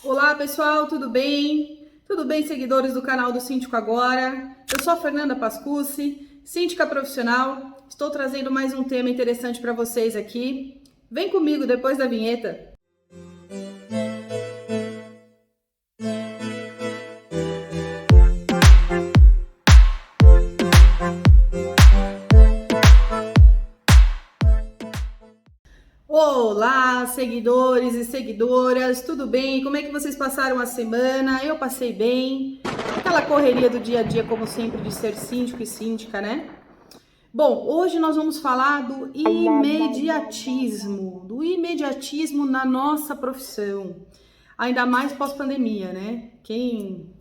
Olá pessoal, tudo bem? Tudo bem, seguidores do canal do Síndico Agora? Eu sou a Fernanda Pascucci, síndica profissional. Estou trazendo mais um tema interessante para vocês aqui. Vem comigo depois da vinheta. Olá, seguidores e seguidoras, tudo bem? Como é que vocês passaram a semana? Eu passei bem. Aquela correria do dia a dia, como sempre, de ser síndico e síndica, né? Bom, hoje nós vamos falar do imediatismo na nossa profissão. Ainda mais pós-pandemia, né? Quem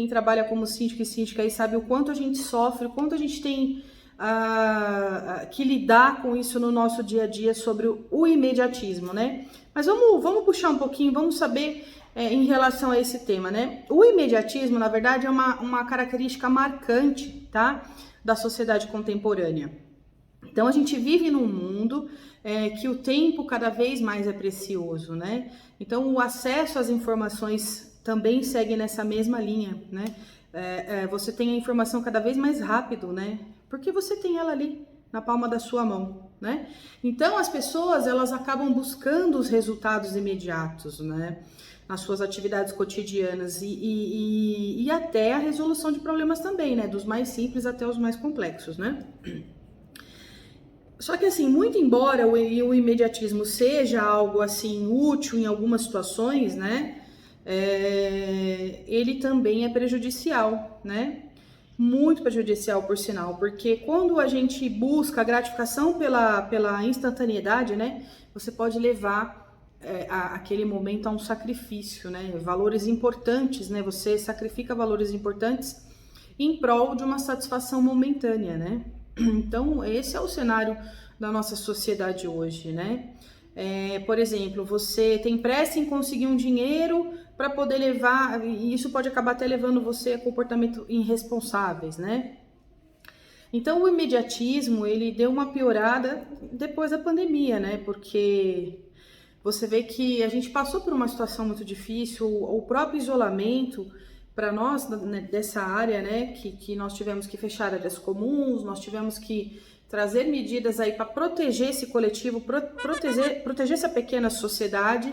trabalha como síndico e síndica aí sabe o quanto a gente sofre, o quanto a gente tem que lidar com isso no nosso dia a dia sobre o imediatismo, né? Mas vamos puxar um pouquinho, vamos saber em relação a esse tema, né? O imediatismo, na verdade, é uma característica marcante, tá? Da sociedade contemporânea. Então, a gente vive num mundo que o tempo cada vez mais é precioso, né? Então, o acesso às informações também segue nessa mesma linha, né? Você tem a informação cada vez mais rápido, né? Porque você tem ela ali na palma da sua mão, né? Então, as pessoas, elas acabam buscando os resultados imediatos, né? Nas suas atividades cotidianas e até a resolução de problemas também, né? Dos mais simples até os mais complexos, né? Só que assim, muito embora o imediatismo seja algo assim útil em algumas situações, né? Ele também é prejudicial, né? Muito prejudicial, por sinal, porque quando a gente busca a gratificação pela instantaneidade, né? Você pode levar aquele momento a um sacrifício, né? Valores importantes, né? Você sacrifica valores importantes em prol de uma satisfação momentânea, né? Então, esse é o cenário da nossa sociedade hoje, né? Por exemplo, você tem pressa em conseguir um dinheiro para poder levar, e isso pode acabar até levando você a comportamentos irresponsáveis, né? Então, o imediatismo, ele deu uma piorada depois da pandemia, né? Porque você vê que a gente passou por uma situação muito difícil, o próprio isolamento para nós, né, dessa área, né, que nós tivemos que fechar áreas comuns, nós tivemos que trazer medidas aí para proteger esse coletivo, proteger essa pequena sociedade,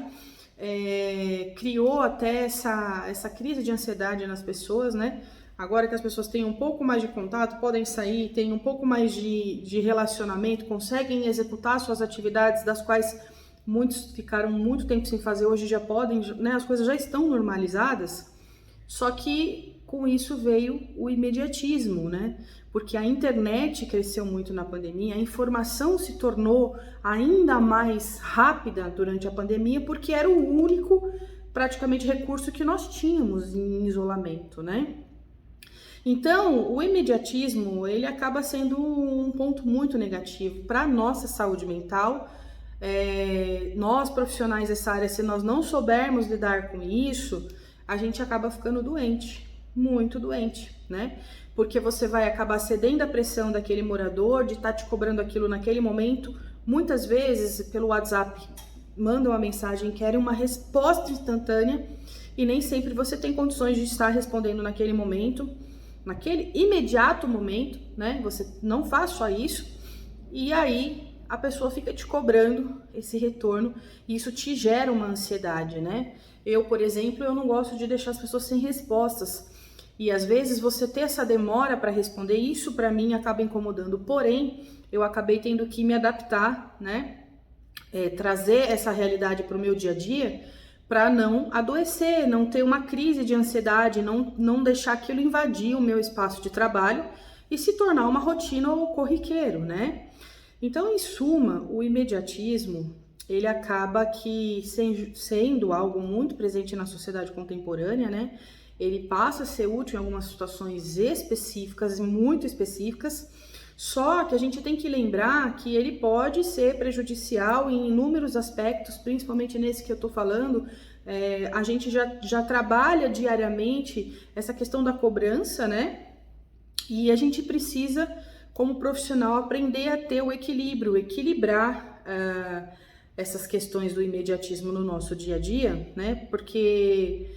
criou até essa crise de ansiedade nas pessoas, né? Agora que as pessoas têm um pouco mais de contato, podem sair, têm um pouco mais de relacionamento, conseguem executar suas atividades, das quais muitos ficaram muito tempo sem fazer, hoje já podem, né? As coisas já estão normalizadas. Só que com isso veio o imediatismo, né? Porque a internet cresceu muito na pandemia, a informação se tornou ainda mais rápida durante a pandemia, porque era o único, praticamente, recurso que nós tínhamos em isolamento, né? Então, o imediatismo, ele acaba sendo um ponto muito negativo para a nossa saúde mental. Nós, profissionais dessa área, se nós não soubermos lidar com isso, a gente acaba ficando doente, muito doente, né? Porque você vai acabar cedendo à pressão daquele morador, de estar te cobrando aquilo naquele momento. Muitas vezes, pelo WhatsApp, mandam uma mensagem, querem uma resposta instantânea e nem sempre você tem condições de estar respondendo naquele momento, naquele imediato momento, né? Você não faz só isso e aí a pessoa fica te cobrando esse retorno e isso te gera uma ansiedade, né? Eu, por exemplo, eu não gosto de deixar as pessoas sem respostas. E às vezes você ter essa demora para responder, isso para mim acaba incomodando. Porém, eu acabei tendo que me adaptar, né? Trazer essa realidade para o meu dia a dia, para não adoecer, não ter uma crise de ansiedade, não deixar aquilo invadir o meu espaço de trabalho e se tornar uma rotina ou corriqueiro, né? Então, em suma, o imediatismo, ele acaba que sendo algo muito presente na sociedade contemporânea, né? Ele passa a ser útil em algumas situações específicas, muito específicas, só que a gente tem que lembrar que ele pode ser prejudicial em inúmeros aspectos, principalmente nesse que eu tô falando. A gente já trabalha diariamente essa questão da cobrança, né? E a gente precisa, como profissional, aprender a ter o equilíbrio, equilibrar essas questões do imediatismo no nosso dia a dia, né? Porque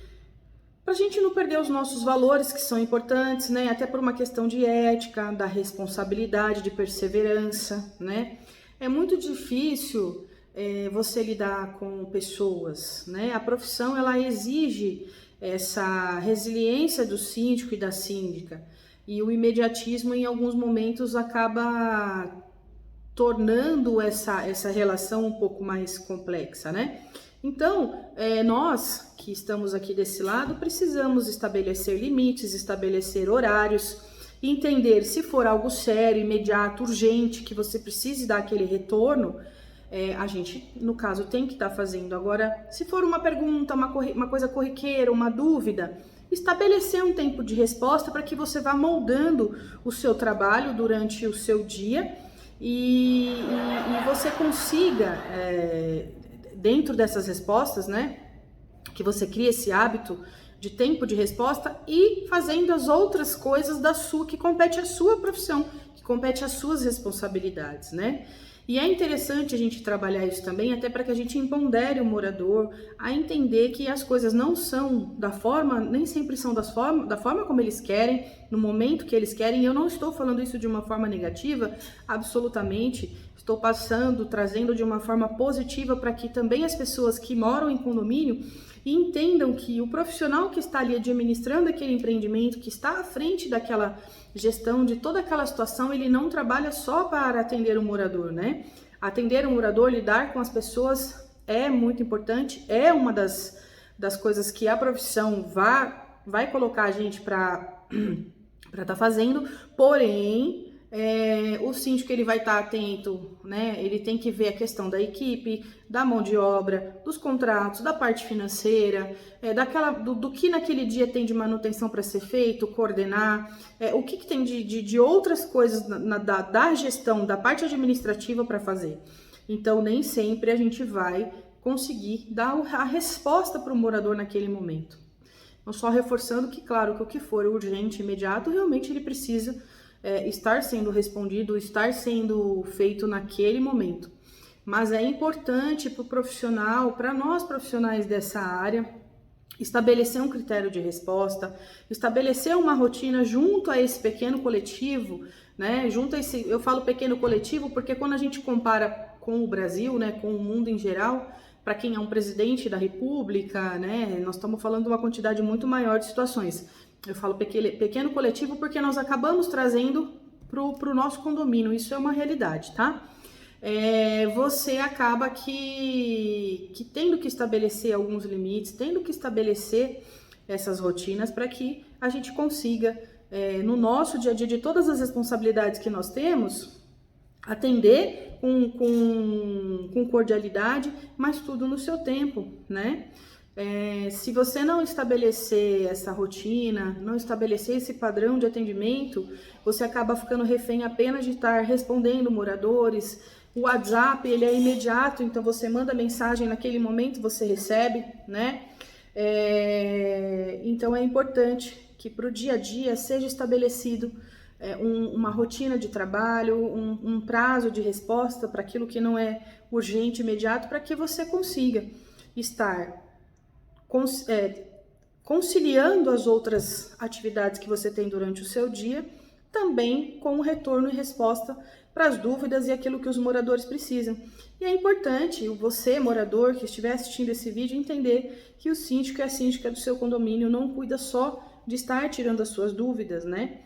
para a gente não perder os nossos valores que são importantes, né? Até por uma questão de ética, da responsabilidade, de perseverança, né? É muito difícil você lidar com pessoas, né? A profissão, ela exige essa resiliência do síndico e da síndica, e o imediatismo em alguns momentos acaba tornando essa relação um pouco mais complexa, né? Então, nós que estamos aqui desse lado, precisamos estabelecer limites, estabelecer horários, entender se for algo sério, imediato, urgente, que você precise dar aquele retorno, a gente, no caso, tem que estar fazendo. Agora, se for uma pergunta, uma coisa corriqueira, uma dúvida, estabelecer um tempo de resposta para que você vá moldando o seu trabalho durante o seu dia e você consiga, dentro dessas respostas, né, que você cria esse hábito de tempo de resposta e fazendo as outras coisas que compete à sua profissão, que compete às suas responsabilidades, né? E é interessante a gente trabalhar isso também, até para que a gente empodere o morador a entender que as coisas não são da forma, nem sempre são da forma como eles querem, no momento que eles querem. Eu não estou falando isso de uma forma negativa, absolutamente. Estou trazendo de uma forma positiva para que também as pessoas que moram em condomínio entendam que o profissional que está ali administrando aquele empreendimento, que está à frente daquela gestão de toda aquela situação, ele não trabalha só para atender o morador, né? Atender o morador, lidar com as pessoas é muito importante, é uma das coisas que a profissão vai colocar a gente para estar fazendo, porém, o síndico ele vai estar atento, né? Ele tem que ver a questão da equipe, da mão de obra, dos contratos, da parte financeira, do que naquele dia tem de manutenção para ser feito, coordenar, o que tem de outras coisas da gestão, da parte administrativa para fazer. Então, nem sempre a gente vai conseguir dar a resposta para o morador naquele momento. Então, só reforçando que, claro, que o que for urgente, imediato, realmente ele precisa estar sendo respondido, estar sendo feito naquele momento. Mas é importante para o profissional, para nós profissionais dessa área, estabelecer um critério de resposta, estabelecer uma rotina junto a esse pequeno coletivo, né? Eu falo pequeno coletivo porque quando a gente compara com o Brasil, né, com o mundo em geral, para quem é um presidente da República, né, nós estamos falando de uma quantidade muito maior de situações. Eu falo pequeno coletivo porque nós acabamos trazendo para o nosso condomínio, isso é uma realidade, tá? Você acaba que tendo que estabelecer alguns limites, tendo que estabelecer essas rotinas para que a gente consiga, no nosso dia a dia, de todas as responsabilidades que nós temos, atender com cordialidade, mas tudo no seu tempo, né? Se você não estabelecer essa rotina, não estabelecer esse padrão de atendimento, você acaba ficando refém apenas de estar respondendo moradores. O WhatsApp, ele é imediato, então você manda mensagem naquele momento, você recebe, né? Então é importante que para o dia a dia seja estabelecido uma rotina de trabalho, um prazo de resposta para aquilo que não é urgente, imediato, para que você consiga estar conciliando as outras atividades que você tem durante o seu dia, também com o retorno e resposta para as dúvidas e aquilo que os moradores precisam. E é importante você, morador, que estiver assistindo esse vídeo, entender que o síndico e a síndica do seu condomínio não cuida só de estar tirando as suas dúvidas, né?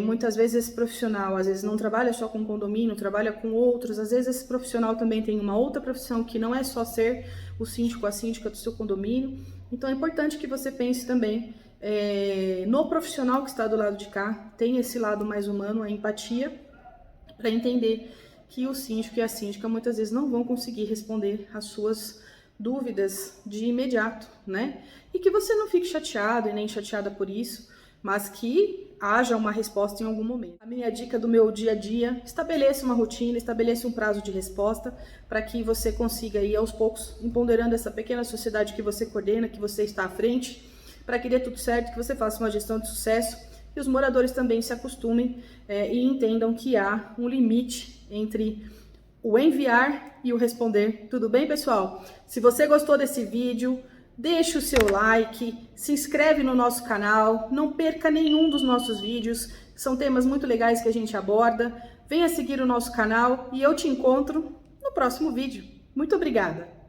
Muitas vezes esse profissional, às vezes não trabalha só com condomínio, trabalha com outros, às vezes esse profissional também tem uma outra profissão que não é só ser o síndico, a síndica do seu condomínio. Então é importante que você pense também no profissional que está do lado de cá, tem esse lado mais humano, a empatia, para entender que o síndico e a síndica muitas vezes não vão conseguir responder às suas dúvidas de imediato, né? E que você não fique chateado e nem chateada por isso, mas que haja uma resposta em algum momento. A minha dica do meu dia a dia: estabeleça uma rotina, estabeleça um prazo de resposta para que você consiga ir aos poucos empoderando essa pequena sociedade que você coordena, que você está à frente, para que dê tudo certo, que você faça uma gestão de sucesso e os moradores também se acostumem e entendam que há um limite entre o enviar e o responder. Tudo bem, pessoal? Se você gostou desse vídeo, deixa o seu like, se inscreve no nosso canal, não perca nenhum dos nossos vídeos, são temas muito legais que a gente aborda. Venha seguir o nosso canal e eu te encontro no próximo vídeo. Muito obrigada!